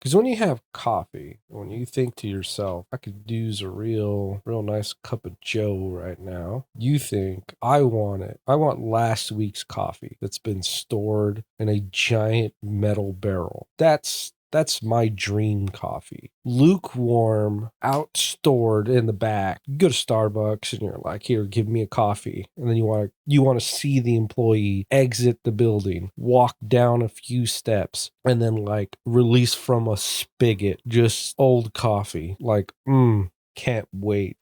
Because when you have coffee, when you think to yourself, I could use a real nice cup of Joe right now, you think, I want it. I want last week's coffee that's been stored in a giant metal barrel. That's my dream coffee. Lukewarm, out stored in the back. You go to Starbucks and you're like, here, give me a coffee. And then you want to see the employee exit the building, walk down a few steps, and then like release from a spigot just old coffee. Like, can't wait.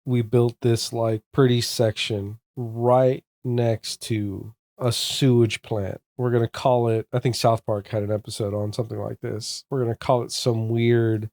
We built this like pretty section right next to a sewage plant. We're going to call it, I think South Park had an episode on something like this. We're going to call it some weird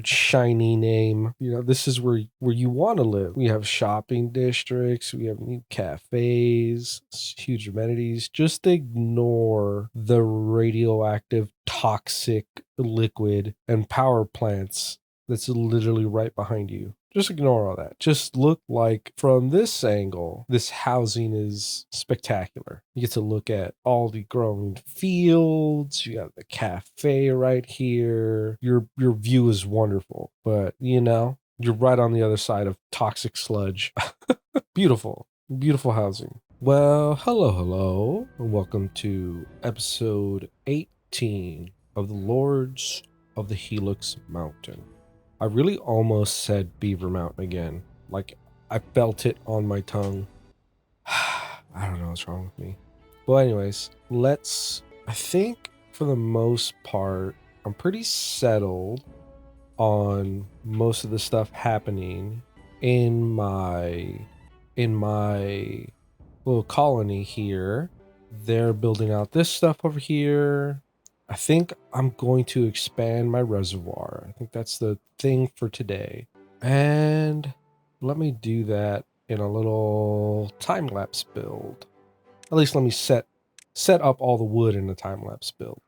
shiny name. This is where you want to live. We have shopping districts, we have new cafes, huge amenities. Just ignore the radioactive toxic liquid and power plants that's literally right behind you. Just ignore all that. Just look like from this angle, this housing is spectacular. You get to look at all the growing fields. You have the cafe right here. Your view is wonderful, but you're right on the other side of toxic sludge. Beautiful, beautiful housing. Well, hello, and welcome to episode 18 of the Lords of the Helix Mountain. I really almost said Beaver Mountain again. Like, I felt it on my tongue. I don't know what's wrong with me. Well, anyways, I think for the most part, I'm pretty settled on most of the stuff happening in my little colony here. They're building out this stuff over here. I think I'm going to expand my reservoir. I think that's the thing for today. And let me do that in a little time-lapse build. At least let me set up all the wood in the time-lapse build.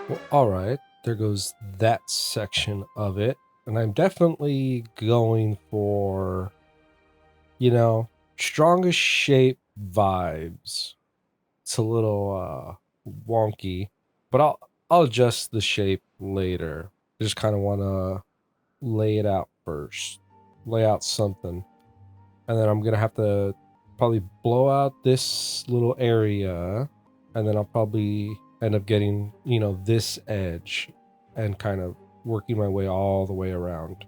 Well, all right, there goes that section of it. And I'm definitely going for, strongest shape vibes. It's a little wonky, but I'll adjust the shape later. I just kind of want to lay it out first. Lay out something. And then I'm going to have to probably blow out this little area, and then I'll probably end up getting, this edge and kind of working my way all the way around.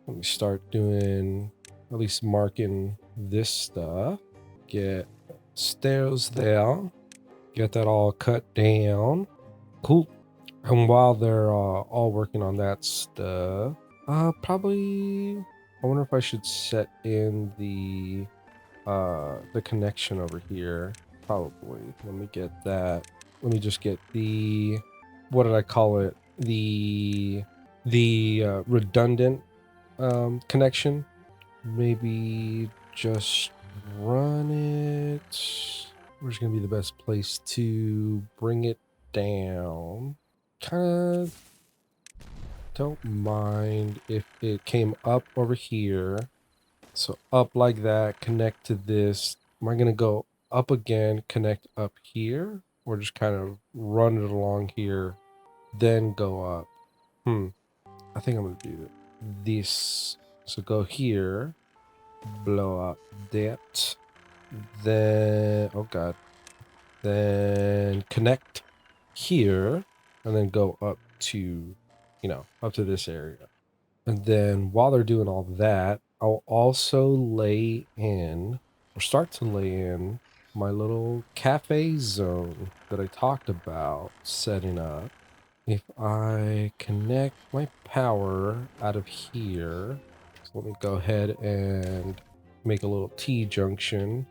Let me start doing, at least marking this stuff. Get stairs there. Get that all cut down. Cool. And while they're all working on that stuff, probably, I wonder if I should set in the connection over here. Probably. Let me get that. Let me just get the, what did I call it? The redundant connection. Maybe just run it. Where's gonna be the best place to bring it down? Kind of don't mind if it came up over here. So up like that, connect to this. Am I gonna go up again, connect up here? Or just kind of run it along here, then go up? I think I'm gonna do this. So go here, blow up that, then, oh god, then connect here, and then go up to you know, up to this area. And then while they're doing all that, I'll also lay in, or start to lay in, my little cafe zone that I talked about setting up. If I connect my power out of here, so let me go ahead and make a little T-junction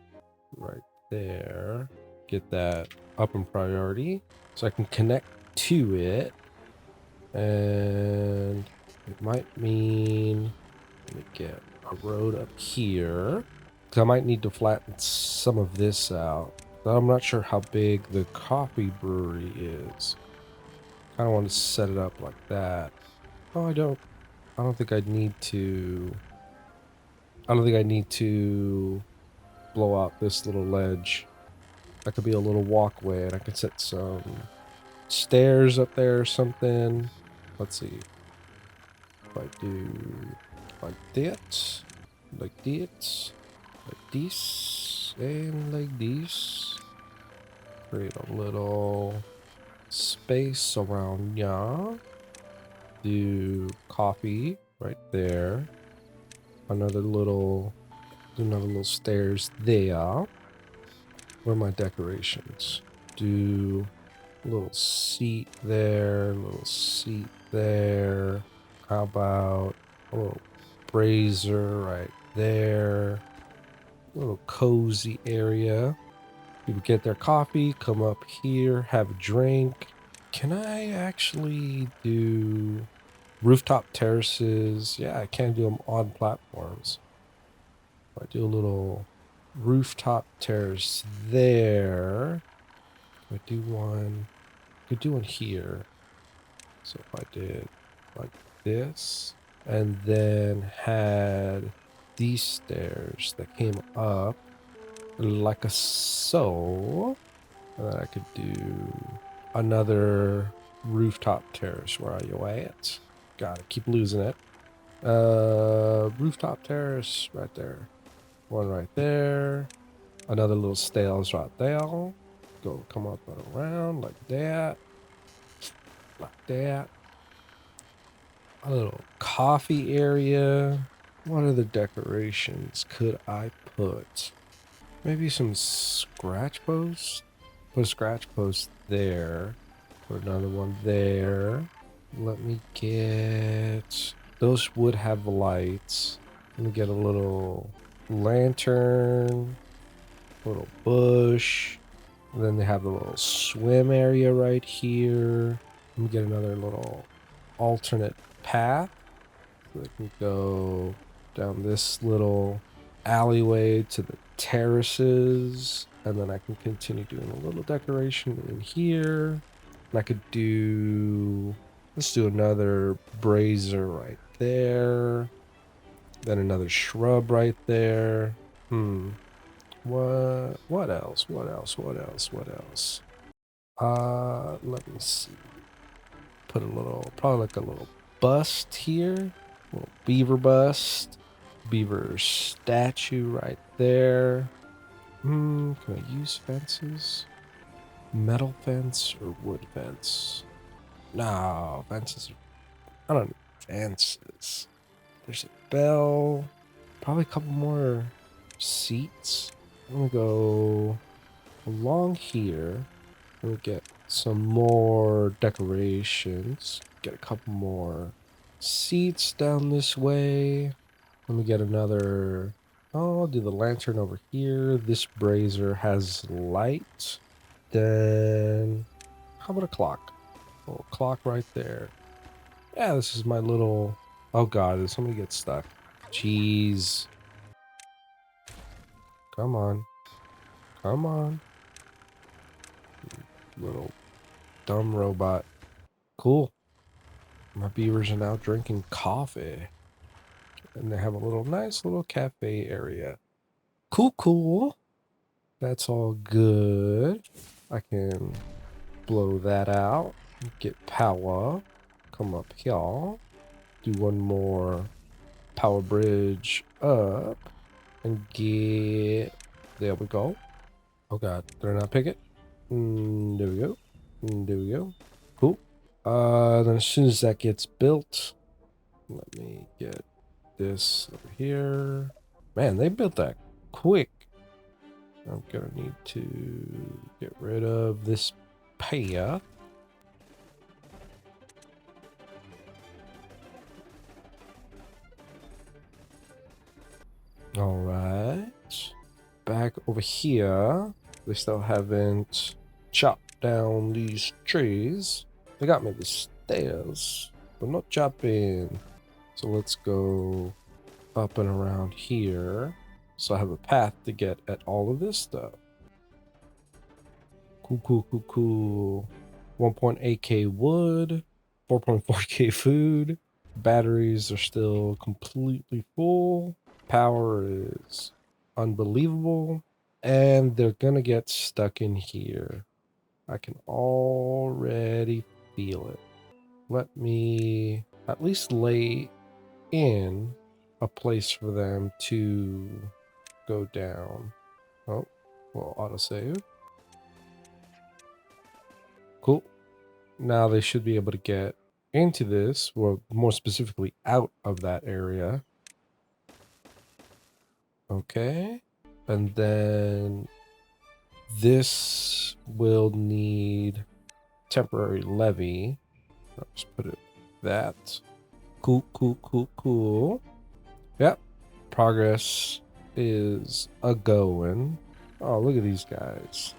right there. Get that up in priority so I can connect to it. And it might mean, let me get a road up here. I might need to flatten some of this out. I'm not sure how big the coffee brewery is. I don't want to set it up like that. Oh, I don't think I'd need to. I don't think I need to blow out this little ledge. That could be a little walkway, and I could set some stairs up there or something. Let's see. If I do like that, like that, like this, and like this. Create a little space around ya. Do coffee right there. Another little stairs there. Where are my decorations? Do a little seat there, little seat there. How about a little brazier right there? A little cozy area. People get their coffee, come up here, have a drink. Can I actually do rooftop terraces? Yeah, I can do them on platforms. I do a little rooftop terrace there. I do one. I could do one here. So if I did like this, and then had these stairs that came up like a so, and then I could do another rooftop terrace. Where are you at? Gotta keep losing it. Rooftop terrace right there. One right there. Another little stairs right there. Go come up and around like that. Like that. A little coffee area. What other decorations could I put? Maybe some scratch posts? Put a scratch post there. Put another one there. Let me get... Those would have lights. Let me get a little lantern. A little bush. And then they have a little swim area right here. Let me get another little alternate path. So they can go down this little alleyway to the terraces. And then I can continue doing a little decoration in here. And I could do... Let's do another brazier right there. Then another shrub right there. What else? What else? What else? What else? Let me see. Put a little, probably like a little bust here. A little beaver bust. Beaver statue right there. Can I use fences? Metal fence or wood fence? No, fences are, I don't need fences. There's a bell. Probably a couple more seats. I'm gonna go along here. We'll get some more decorations. Get a couple more seats down this way. Let me get another... Oh, I'll do the lantern over here. This brazier has light. Then... How about a clock? A little clock right there. Yeah, this is my little... Oh god, did somebody get stuck? Jeez. Come on. Come on. Little dumb robot. Cool. My beavers are now drinking coffee. And they have a little nice little cafe area. Cool, cool. That's all good. I can blow that out. Get power. Come up here. Do one more power bridge up. And get... There we go. Oh god, did I not pick it? There we go. There we go. Cool. Then as soon as that gets built, let me get this over here. Man, they built that quick. I'm gonna need to get rid of this path. All right. Back over here, they still haven't chopped down these trees. They got me the stairs, but not chopping. So let's go up and around here. So I have a path to get at all of this stuff. Cool. 1.8k wood, 4.4k food. Batteries are still completely full. Power is unbelievable. And they're gonna get stuck in here. I can already feel it. Let me at least lay in a place for them to go down. Oh, well, autosave. Cool. Now they should be able to get into this, or more specifically out of that area. Okay. And then this will need temporary levee. I'll just put it that. Cool. Yep. Progress is a-going. Oh, look at these guys.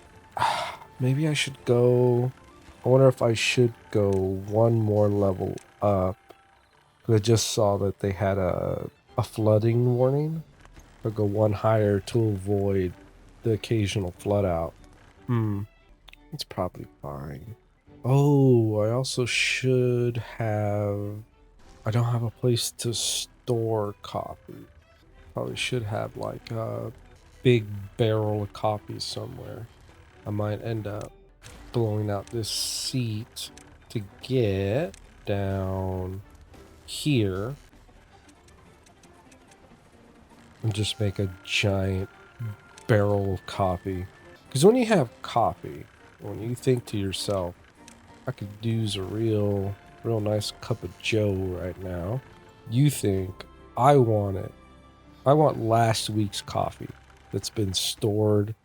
Maybe I should go... I wonder if I should go one more level up. I just saw that they had a flooding warning. I'll go one higher to avoid the occasional flood out. It's probably fine. Oh, I also should have... I don't have a place to store coffee. Probably should have like a big barrel of coffee somewhere. I might end up blowing out this seat to get down here and just make a giant barrel of coffee. Because when you have coffee, when you think to yourself, I could use a real nice cup of joe right now, you think, I want it. I want last week's coffee that's been stored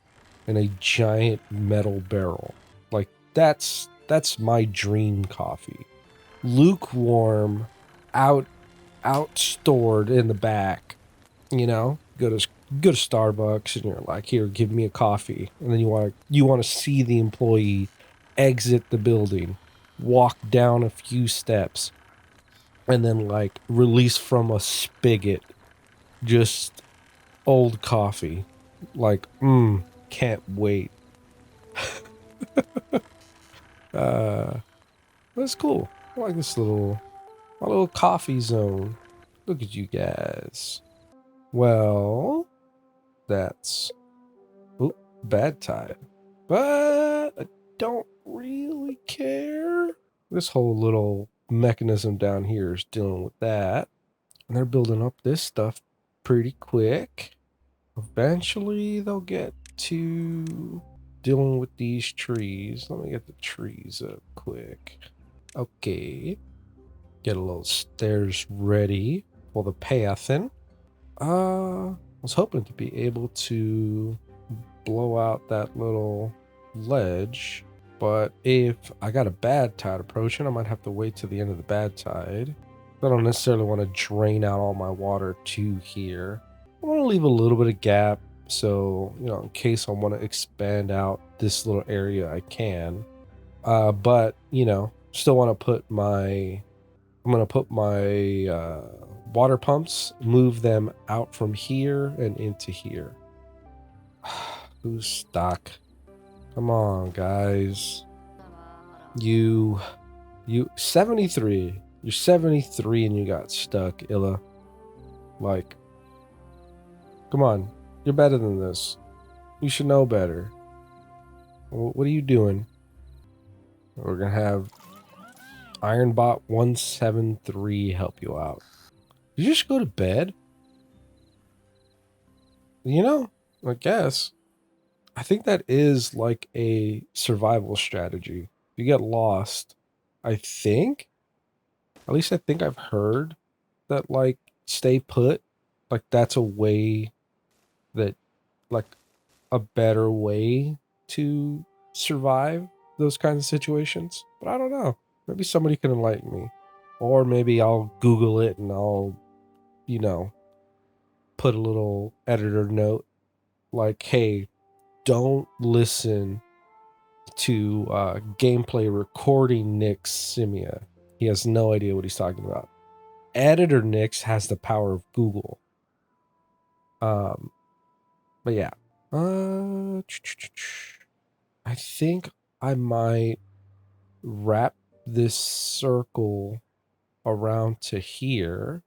in a giant metal barrel. Like, that's my dream coffee. Lukewarm, out stored in the back. You know, go to Starbucks and you're like, here, give me a coffee. And then you want to see the employee exit the building, walk down a few steps, and then like release from a spigot just old coffee. Like, can't wait. That's cool. I like this my little coffee zone. Look at you guys. Well, that's bad tide. But I don't really care. This whole little mechanism down here is dealing with that. And they're building up this stuff pretty quick. Eventually they'll get to dealing with these trees. Let me get the trees up quick. Okay. Get a little stairs ready for the pathing. I was hoping to be able to blow out that little ledge, but if I got a bad tide approaching, I might have to wait till the end of the bad tide. I don't necessarily want to drain out all my water to here. I want to leave a little bit of gap, so, you know, in case I want to expand out this little area, I can. But, you know, still want to put I'm going to put my water pumps, move them out from here and into here. Who's stuck? Come on, guys. You 73. You're 73 and you got stuck, Illa. Like, come on. You're better than this. You should know better. What are you doing? We're gonna have Ironbot 173 help you out. Did you just go to bed? You know, I guess. I think that is like a survival strategy. If you get lost, I think, at least I think I've heard that, like, stay put, like, that's a way that, like, a better way to survive those kinds of situations. But I don't know. Maybe somebody can enlighten me. Or maybe I'll Google it and I'll, you know, put a little editor note like, hey, don't listen to gameplay recording Nick's Simia. He has no idea what he's talking about. Editor Nix has the power of Google. But yeah. I think I might wrap this circle around to here.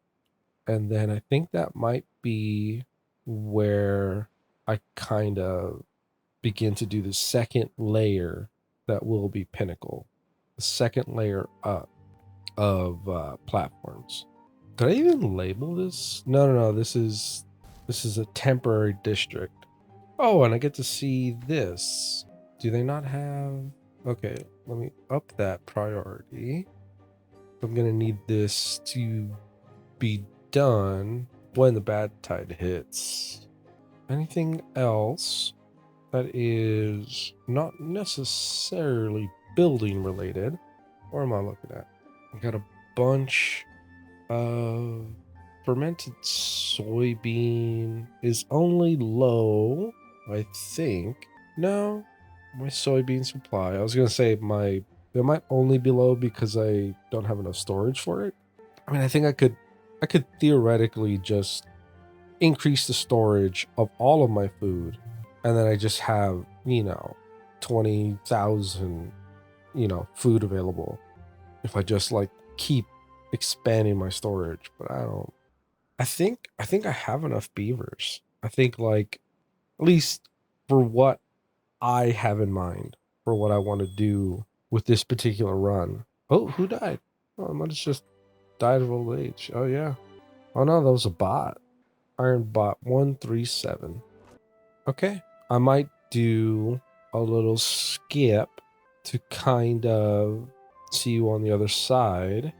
And then I think that might be where I kind of begin to do the second layer that will be Pinnacle. The second layer up of platforms. Did I even label this? No. This is a temporary district. Oh, and I get to see this. Do they not have... Okay, let me up that priority. I'm gonna need this to be done when the bad tide hits. Anything else that is not necessarily building related? What am I looking at? I got a bunch of fermented soybean is only low, I think. No, my soybean supply. I was gonna say it might only be low because I don't have enough storage for it. I mean, I think I could theoretically just increase the storage of all of my food, and then I just have, 20,000, food available if I just like keep expanding my storage. But I think I have enough beavers. I think, like, at least for what I have in mind for what I want to do with this particular run. Oh, who died? Oh, I might have just died of old age. Oh yeah. Oh no, that was a bot. Iron bot 137. Okay. I might do a little skip to kind of see you on the other side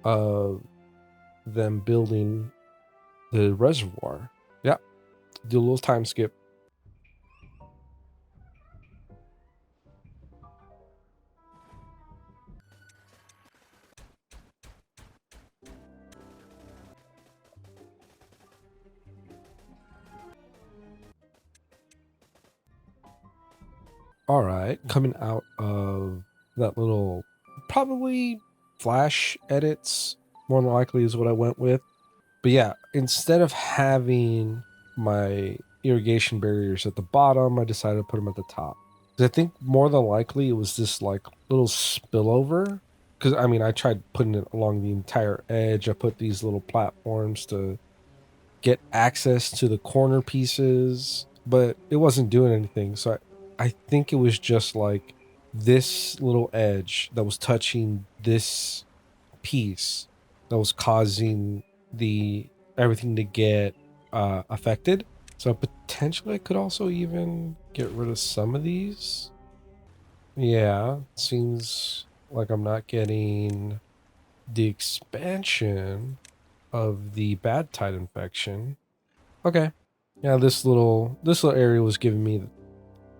of them building the reservoir. Yeah. Do a little time skip. All right, coming out of that little, probably flash edits, more than likely is what I went with. But yeah, instead of having my irrigation barriers at the bottom, I decided to put them at the top. 'Cause I think more than likely it was this like little spillover. Because I mean, I tried putting it along the entire edge. I put these little platforms to get access to the corner pieces, but it wasn't doing anything. So I think it was just like this little edge that was touching this piece that was causing the everything to get affected. So potentially I could also even get rid of some of these. Yeah, seems like I'm not getting the expansion of the bad tide infection. Okay. Yeah, this little area was giving me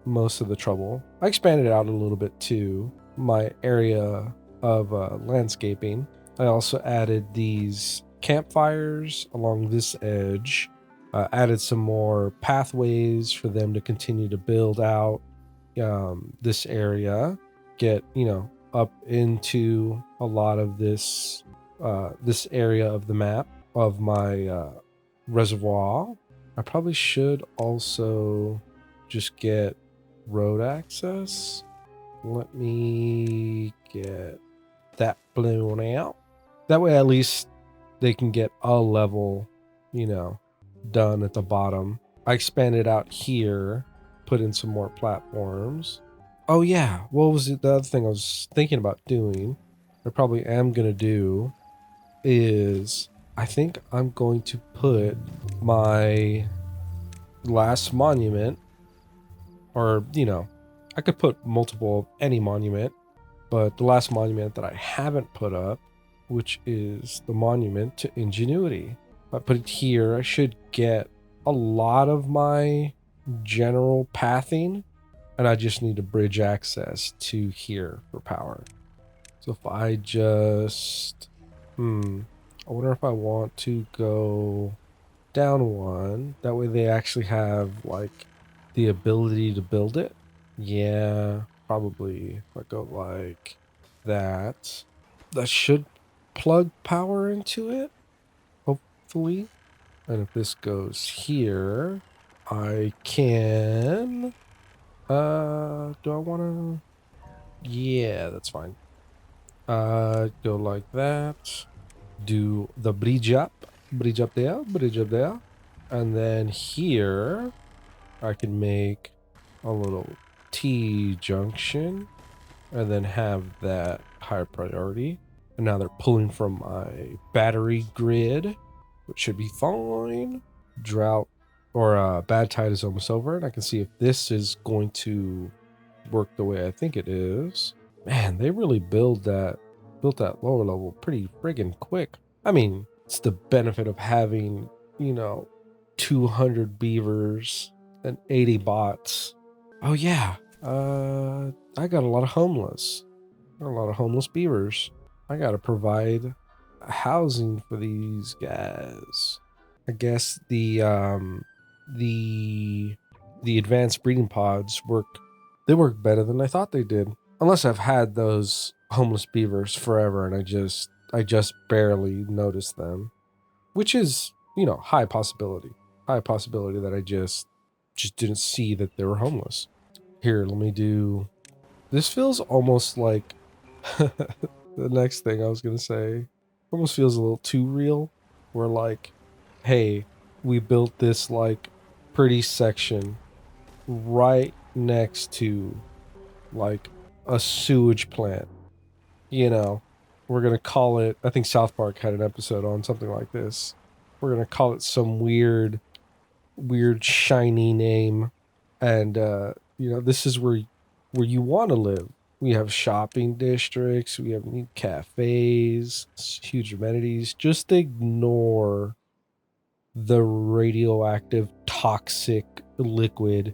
most of the trouble. I expanded it out a little bit too. My area of landscaping. I also added these campfires along this edge. Added some more pathways for them to continue to build out this area. Get, up into a lot of this this area of the map of my reservoir. I probably should also just get road access. Let me get that blown out. That way at least they can get a level, done at the bottom. I expanded out here, put in some more platforms. Oh yeah, what was it? The other thing I was thinking about doing, I probably am going to do, is I think I'm going to put my last monument, or, I could put multiple, any monument, But the last monument that I haven't put up, which is the monument to ingenuity. If I put it here, I should get a lot of my general pathing, and I just need to bridge access to here for power. So if I just, I wonder if I want to go down one. That way they actually have like the ability to build it. Yeah, probably. If I go like that, that should plug power into it, hopefully. And if this goes here, I can, do I want to, yeah, that's fine. Go like that. Do the bridge up there, bridge up there. And then here, I can make a little T junction and then have that higher priority. And now they're pulling from my battery grid, which should be fine. Drought or bad tide is almost over, and I can see if this is going to work the way I think it is. Man, they really built that lower level pretty friggin' quick. I mean, it's the benefit of having, 200 beavers and 80 bots. Oh yeah, I got a lot of homeless. A lot of homeless beavers. I gotta provide housing for these guys. I guess the advanced breeding pods work. They work better than I thought they did. Unless I've had those homeless beavers forever and I just barely noticed them, which is, high possibility. High possibility that I just didn't see that they were homeless. Here, let me do. This feels almost like the next thing I was gonna say. Almost feels a little too real. Where like, hey, we built this like pretty section right next to like a sewage plant. We're gonna call it. I think South Park had an episode on something like this. We're gonna call it some weird shiny name, and this is where you want to live. We have shopping districts, we have neat cafes, huge amenities. Just ignore the radioactive toxic liquid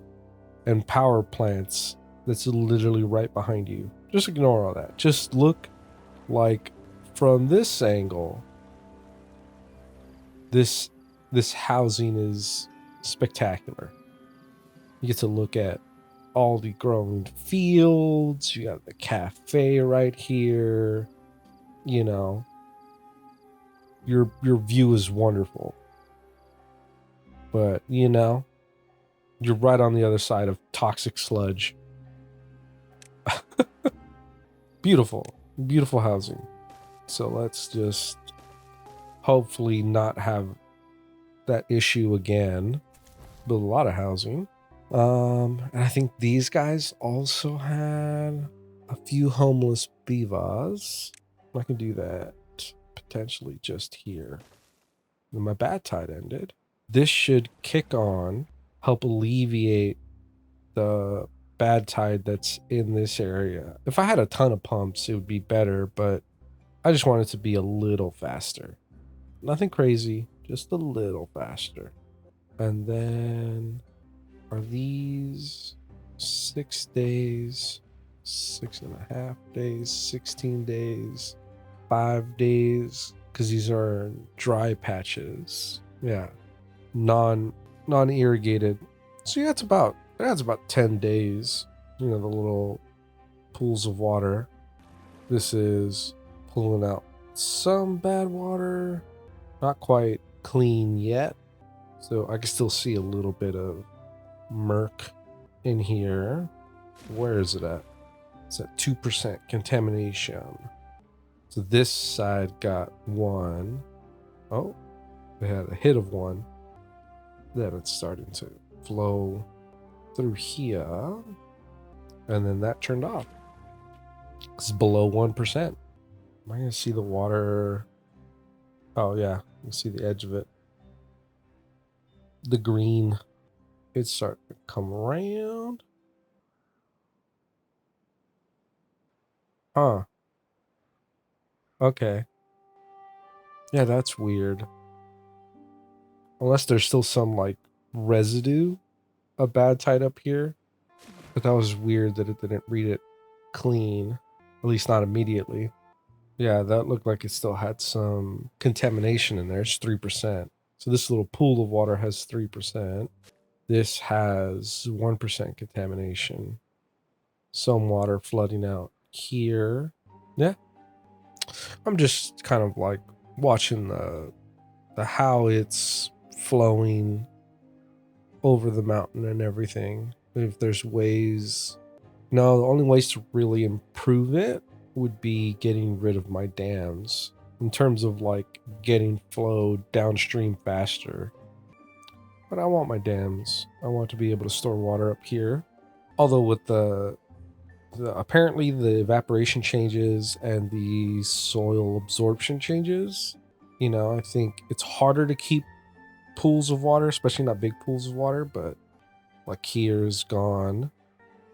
and power plants that's literally right behind you. Just ignore all that. Just look like from this angle, this housing is spectacular. You get to look at all the growing fields. You got the cafe right here. Your view is wonderful. But you're right on the other side of toxic sludge. Beautiful housing. So let's just hopefully not have that issue again. Build a lot of housing. And I think these guys also had a few homeless beavers. I can do that potentially just here. Then my bad tide ended. This should kick on, help alleviate the bad tide that's in this area. If I had a ton of pumps, it would be better, but I just want it to be a little faster. Nothing crazy, just a little faster. And then are these 6 days, 6.5 days, 16 days, 5 days? Because these are dry patches. Yeah, non-irrigated. So yeah, that's about 10 days. The little pools of water. This is pulling out some bad water. Not quite clean yet. So I can still see a little bit of murk in here. Where is it at? It's at 2% contamination. So this side got 1. Oh, we had a hit of 1. Then it's starting to flow through here. And then that turned off. It's below 1%. Am I going to see the water? Oh, yeah. You see the edge of it. The green. It's starting to come around. Huh. Okay. Yeah, that's weird. Unless there's still some, like, residue of bad tide up here. But that was weird that it didn't read it clean. At least not immediately. Yeah, that looked like it still had some contamination in there. It's 3%. So this little pool of water has 3%. This has 1% contamination. Some water flooding out here. Yeah. I'm just kind of like watching the how it's flowing over the mountain and everything. If there's ways. No, the only ways to really improve it would be getting rid of my dams in terms of like getting flow downstream faster. But I want my dams. I want to be able to store water up here. Although with the apparently the evaporation changes and the soil absorption changes, you know, I think it's harder to keep pools of water, especially not big pools of water, but like here is gone.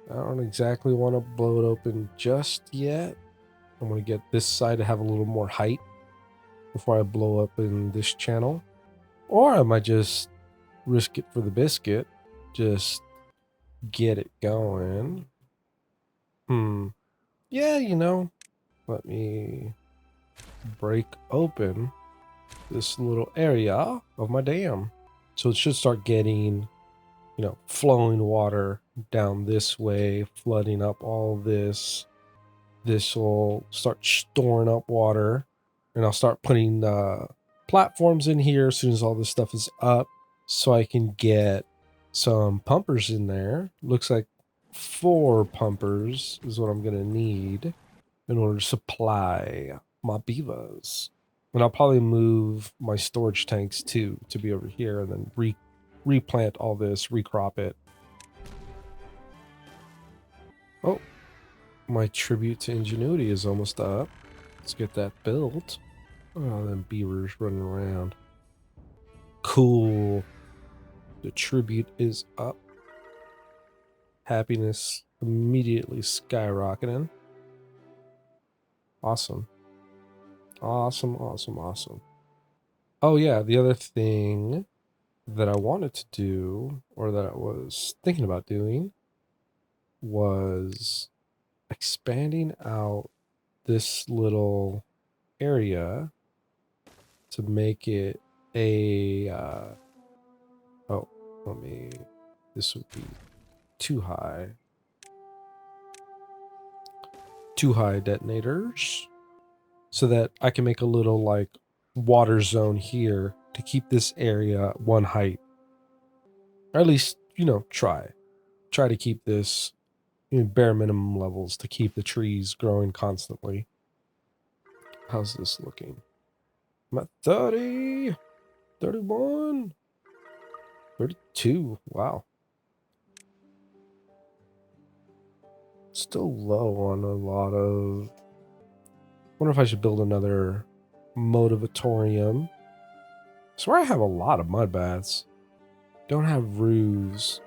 I don't exactly want to blow it open just yet. I'm going to get this side to have a little more height before I blow up in this channel. Or I might just risk it for the biscuit. Just get it going. Yeah, you know, let me break open this little area of my dam. So it should start getting, you know, flowing water down this way, flooding up all this. This will start storing up water, and I'll start putting platforms in here as soon as all this stuff is up, so I can get some pumpers in there. Looks like 4 pumpers is what I'm gonna need in order to supply my beavers. And I'll probably move my storage tanks too to be over here, and then replant all this, recrop it. Oh, my tribute to ingenuity is almost up. Let's get that built. Oh, them beavers running around. Cool. The tribute is up. Happiness immediately skyrocketing. Awesome. Awesome, awesome, awesome. Oh yeah, the other thing that I wanted to do, or that I was thinking about doing, was expanding out this little area to make it a oh, this would be too high detonators, so that I can make a little like water zone here to keep this area one height, or at least, you know, try to keep this in bare minimum levels to keep the trees growing constantly. How's this looking? I'm at 30, 31, 32. Wow. Still low on a lot of... Wonder if I should build another motivatorium. I swear I have a lot of mud baths. Don't have roofs.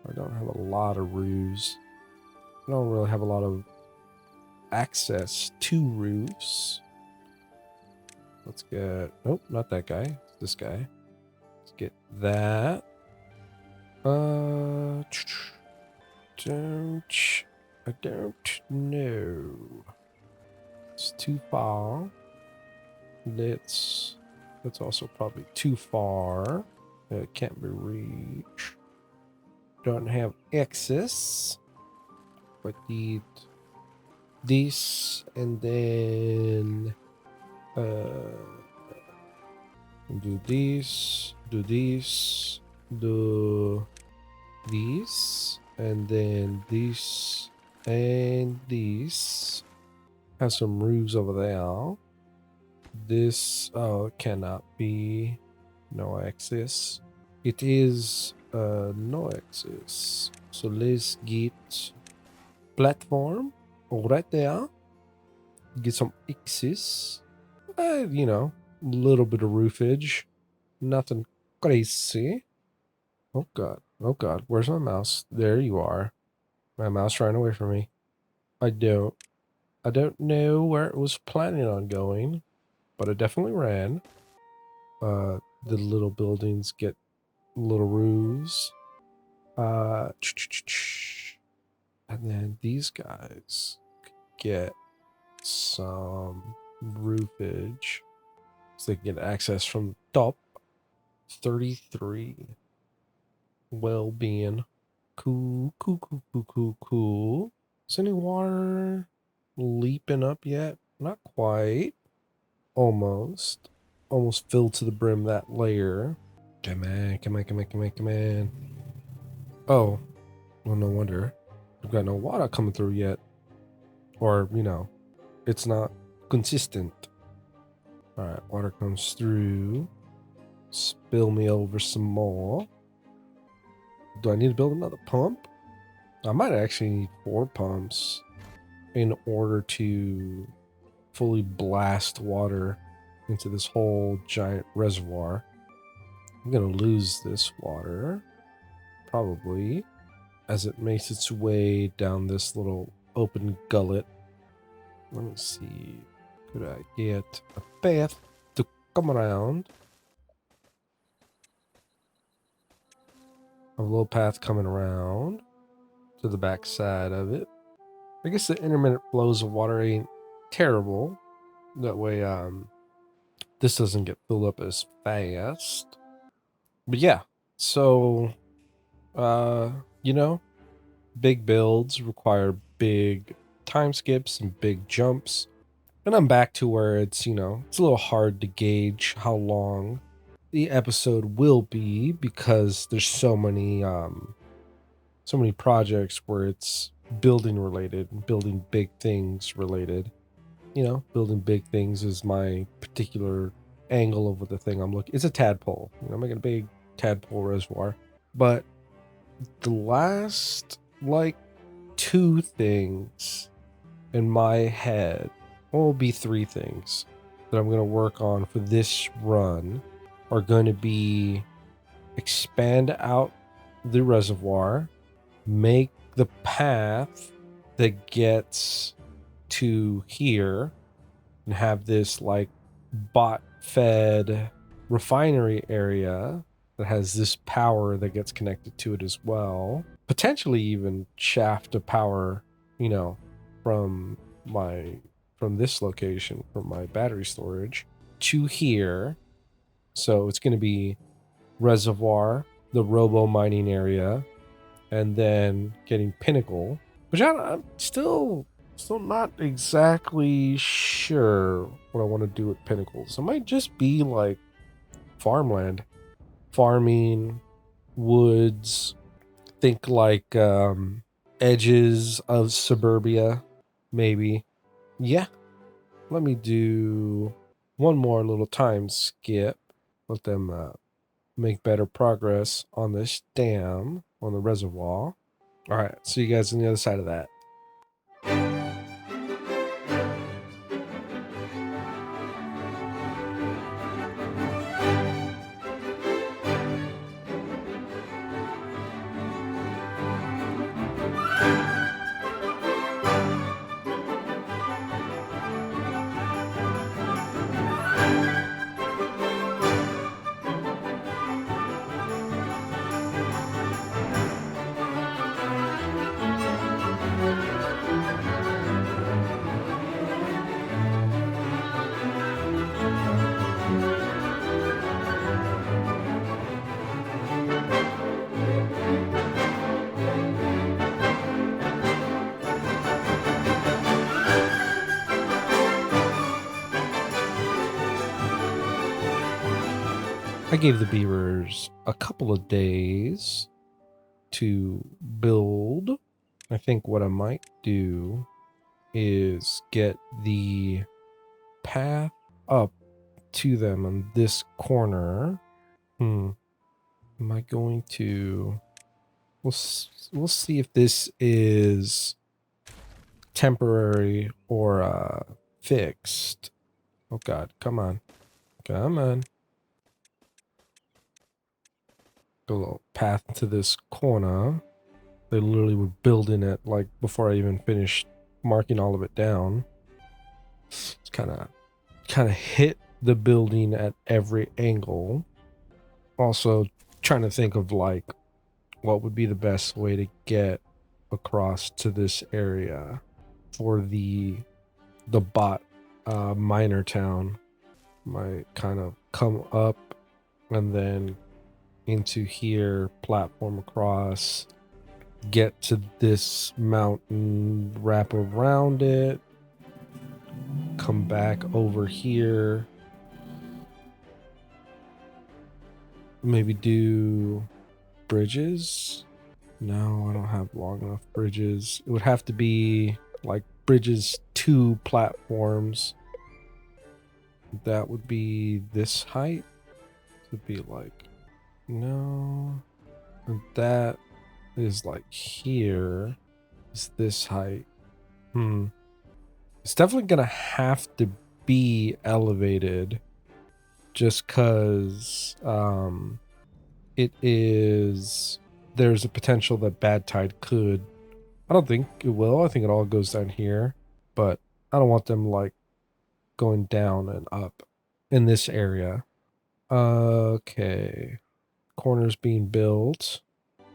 I don't have a lot of roofs. I don't really have a lot of access to roofs. Let's get... Nope, not that guy. It's this guy. Let's get that. I don't know. It's too far. That's also probably too far. It can't be reached. Don't have access. But need this, and then do this, do this, do this, and then this and this. Has some roofs over there. This, oh, it cannot be no access. It is no access. So let's get platform right there. Get some access. You know, a little bit of roofage. Nothing crazy. Oh god. Oh god. Where's my mouse? There you are. My mouse ran away from me. I don't I don't know where it was planning on going, but it definitely ran. The little buildings get little roofs. And then these guys get some roofage so they can get access from the top. 33 well-being. Cool. Is any water leaping up yet? Not quite. Almost filled to the brim that layer. Come on. Oh, well, no wonder. We've got no water coming through yet. Or, it's not consistent. All right, water comes through. Spill me over some more. Do I need to build another pump? I might actually need 4 pumps in order to fully blast water into this whole giant reservoir. I'm gonna lose this water, probably, as it makes its way down this little open gullet. Let me see. Could I get a path to come around? A little path coming around to the back side of it. I guess the intermittent flows of water ain't terrible. That way, this doesn't get filled up as fast. But yeah, so, big builds require big time skips and big jumps. And I'm back to where it's, it's a little hard to gauge how long the episode will be because there's so many projects where it's building related, building big things related. Building big things is my particular angle of what the thing I'm looking. It's a tadpole. I'm making a big tadpole reservoir. But the last, 2 things in my head, will be 3 things that I'm going to work on for this run are going to be expand out the reservoir, make the path that gets to here, and have this bot fed refinery area that has this power that gets connected to it as well. Potentially even shaft of power, from this location, from my battery storage to here. So it's going to be reservoir, the robo mining area, and then getting Pinnacle, which I'm still not exactly sure what I want to do with Pinnacles. It might just be farmland, farming, woods, think edges of suburbia, maybe. Yeah, let me do one more little time skip. Let them make better progress on this dam, on the reservoir. All right, see you guys on the other side of that. I gave the beavers a couple of days to build. I think what I might do is get the path up to them on this corner. Am I going to... We'll see if this is temporary or fixed. Oh God, come on. Come on. A little path to this corner. They literally were building it before I even finished marking all of it down. It's kind of hit the building at every angle. Also trying to think of like what would be the best way to get across to this area for the bot miner town. Might kind of come up and then into here, platform across, get to this mountain, wrap around it, come back over here, maybe do bridges. No, I don't have long enough bridges. It would have to be like bridges to platforms. That would be this height. It would be like, no, and that is like here is this height. It's definitely gonna have to be elevated just because there's a potential that bad tide could. I don't think it will. I think it all goes down here, but I don't want them like going down and up in this area. Okay, corners being built.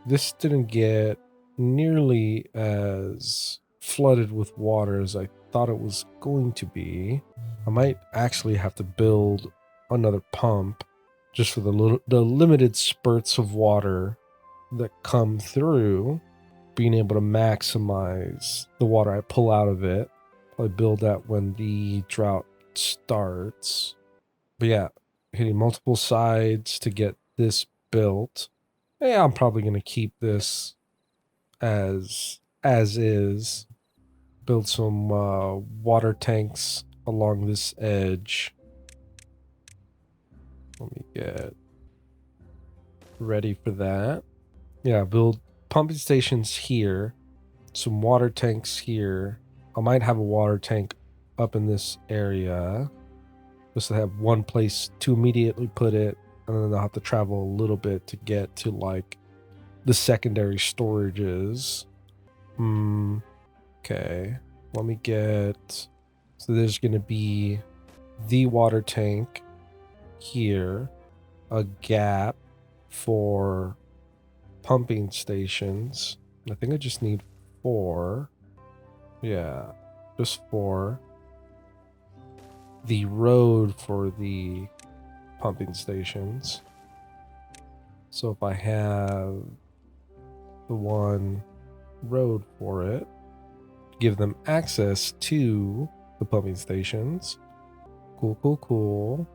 This didn't get nearly as flooded with water as I thought it was going to be. I might actually have to build another pump just for the limited spurts of water that come through, being able to maximize the water I pull out of it. Probably build that when the drought starts. But yeah, hitting multiple sides to get this built. Yeah, I'm probably going to keep this as is. Build some water tanks along this edge. Let me get ready for that. Yeah, build pumping stations here. Some water tanks here. I might have a water tank up in this area. Just to have one place to immediately put it. And then I'll have to travel a little bit to get to like the secondary storages. Okay. Let me get... So there's going to be the water tank here. A gap for pumping stations. I think I just need 4. Yeah, just 4. The road for the pumping stations. So if I have the one road for it, give them access to the pumping stations. Cool.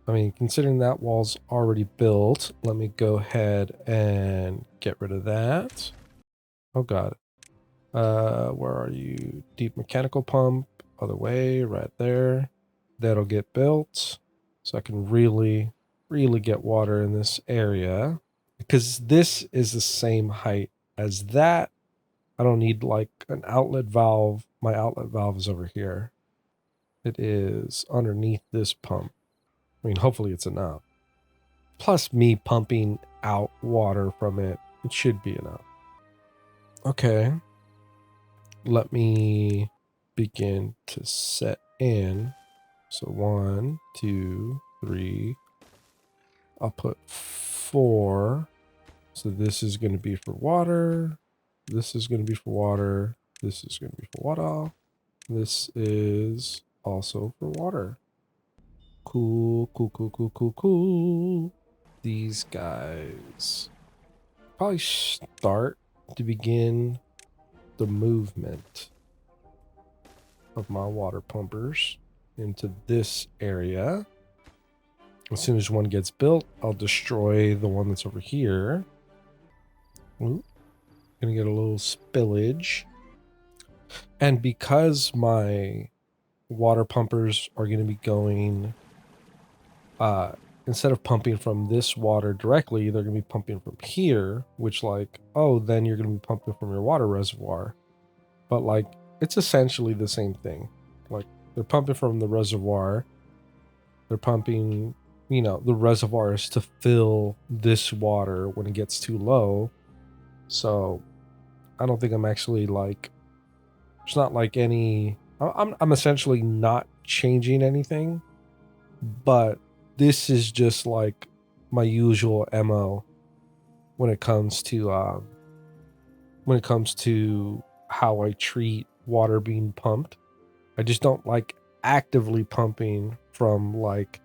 I mean, considering that wall's already built, let me go ahead and get rid of that. Oh god. Where are you? Deep mechanical pump, other way, right there. That'll get built. So I can really get water in this area. Because this is the same height as that. I don't need like an outlet valve. My outlet valve is over here. It is underneath this pump. I mean, hopefully it's enough. Plus me pumping out water from it, it should be enough. Okay. Let me begin to set in. So 1, 2, 3. I'll put 4. So this is going to be for water. This is going to be for water. This is going to be for water. This is also for water. Cool. These guys probably start to begin the movement of my water pumpers into this area. As soon as one gets built, I'll destroy the one that's over here. Ooh, gonna get a little spillage. And because my water pumpers are going to be going, instead of pumping from this water directly, they're going to be pumping from here, which like, oh, then you're going to be pumping from your water reservoir. But like, it's essentially the same thing. Like, they're pumping from the reservoir. They're pumping, you know, the reservoir is to fill this water when it gets too low. So I don't think I'm actually like, there's not like any I'm essentially not changing anything, but this is just like my usual MO when it comes to how I treat water being pumped. I just don't like actively pumping from like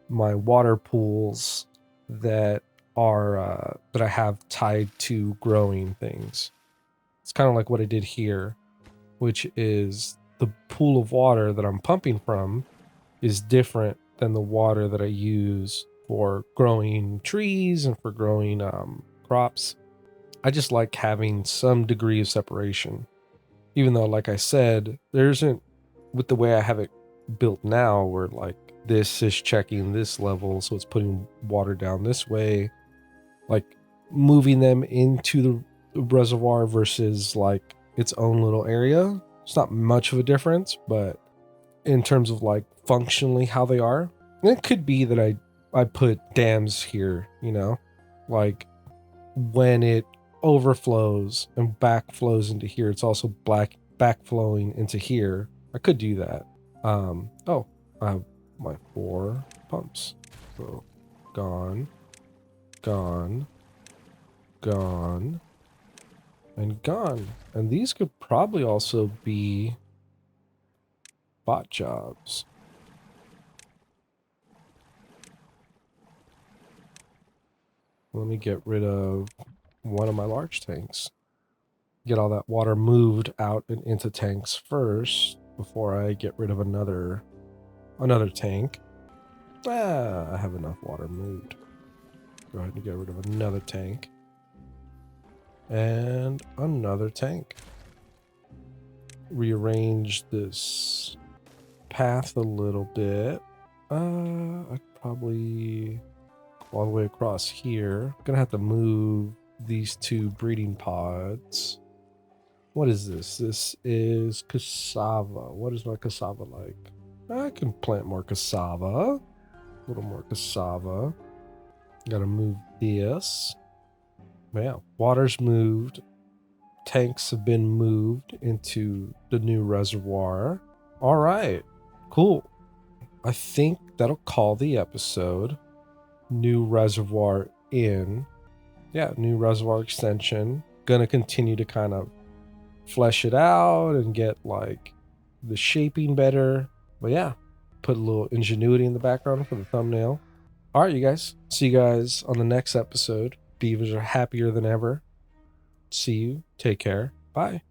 my water pools that are that I have tied to growing things. It's kind of like what I did here, which is the pool of water that I'm pumping from is different than the water that I use for growing trees and for growing crops. I just like having some degree of separation, even though, like I said, there isn't, with the way I have it built now, where like this is checking this level, so it's putting water down this way, like moving them into the reservoir versus like its own little area. It's not much of a difference, but in terms of like functionally how they are, and it could be that I put dams here, you know, like when it overflows and backflows into here, it's also backflowing into here. I could do that. Oh, I have my 4 pumps. So gone, gone, gone, and gone. And these could probably also be bot jobs. Let me get rid of one of my large tanks. Get all that water moved out and into tanks first before I get rid of another tank. I have enough water moved. Go ahead and get rid of another tank. And another tank. Rearrange this path a little bit. I'd probably go all the way across here. Gonna have to move these 2 breeding pods. What is this? This is cassava. What is my cassava like? I can plant more cassava. A little more cassava. Gotta move this. Yeah, water's moved. Tanks have been moved into the new reservoir. All right, cool. I think that'll call the episode. New reservoir in. Yeah, new reservoir extension. Gonna continue to kind of flesh it out and get like the shaping better. But yeah, put a little ingenuity in the background for the thumbnail. All right, you guys. See you guys on the next episode. Beavers are happier than ever. See you. Take care. Bye.